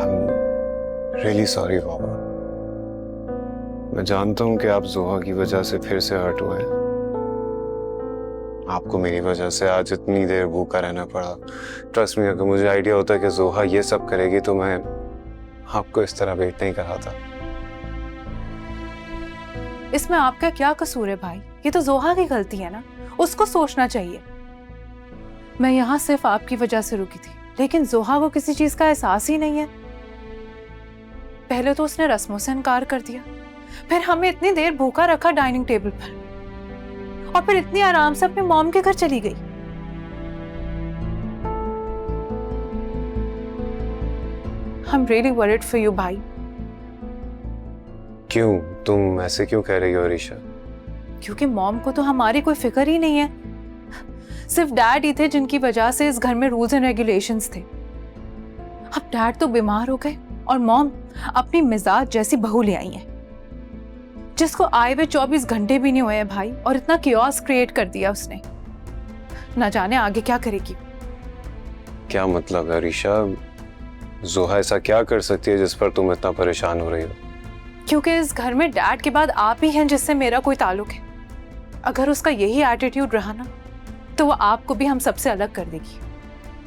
Really sorry बाबा। मैं जानता हूँ कि आप जोहा की वजह से फिर से हर्ट हुए हैं। आपको मेरी वजह से आज इतनी देर भूखा रहना पड़ा। ट्रस्ट मी, अगर मुझे आइडिया होता कि जोहा ये सब करेगी तो मैं आपको इस तरह वेट नहीं कराता। इसमें आपका क्या कसूर है भाई? ये तो जोहा की गलती है ना, उसको सोचना चाहिए। मैं यहाँ सिर्फ आपकी वजह से रुकी थी, लेकिन जोहा को किसी चीज का एहसास ही नहीं है। पहले तो उसने रस्मों से इनकार कर दिया, फिर हमें इतनी देर भूखा रखा डाइनिंग टेबल पर, और फिर इतनी आराम से अपने मॉम के घर चली गई। I'm really worried for you भाई। क्यों? तुम ऐसे क्यों कह रही हो अरीशा? क्योंकि मॉम को तो हमारी कोई फिक्र ही नहीं है। सिर्फ डैड ही थे जिनकी वजह से इस घर में रूल्स एंड रेगुलेशंस थे। अब डैड तो बीमार हो गए और मॉम अपनी मिजाज जैसी बहू ले आई है, जिसको आए हुए 24 घंटे भी नहीं हुए हैं भाई, और इतना कियोस क्रिएट कर दिया उसने। ना जाने आगे क्या करेगी। क्या मतलब अरीशा? जोहा ऐसा क्या कर सकती है जिस पर तुम इतना परेशान हो रही हो? क्योंकि इस घर में डैड के बाद आप ही हैं जिससे मेरा कोई ताल्लुक है। अगर उसका यही एटीट्यूड रहा ना, तो वो आपको भी हम सबसे अलग कर देगी,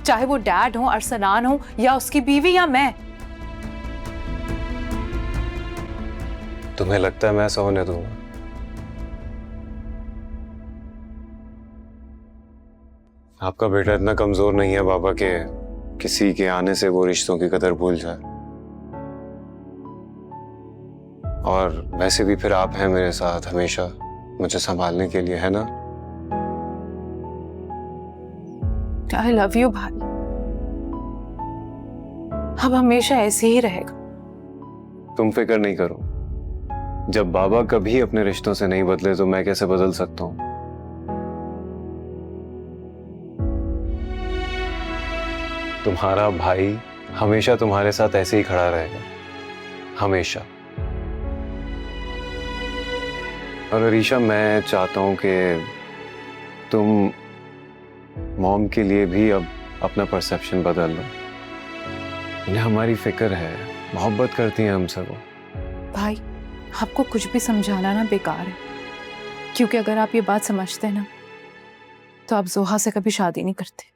चाहे वो डैड हो, अरसलान हो, या उसकी बीवी, या मैं। तुम्हें लगता है मैं ऐसा होने दूंगा? आपका बेटा इतना कमजोर नहीं है बाबा के किसी के आने से वो रिश्तों की कदर भूल जाए। और वैसे भी फिर आप हैं मेरे साथ हमेशा मुझे संभालने के लिए, है ना? आई लव यू भाई। अब हमेशा ऐसे ही रहेगा। तुम फिक्र नहीं करो, जब बाबा कभी अपने रिश्तों से नहीं बदले तो मैं कैसे बदल सकता हूं? तुम्हारा भाई हमेशा तुम्हारे साथ ऐसे ही खड़ा रहेगा, हमेशा। और अरीशा, मैं चाहता हूं कि तुम मॉम के लिए भी अब अपना परसेप्शन बदल लो। उन्हें हमारी फिक्र है, मोहब्बत करती हैं हमसे वो। भाई, आपको कुछ भी समझाना ना बेकार है, क्योंकि अगर आप ये बात समझते ना, तो आप जोहा से कभी शादी नहीं करते।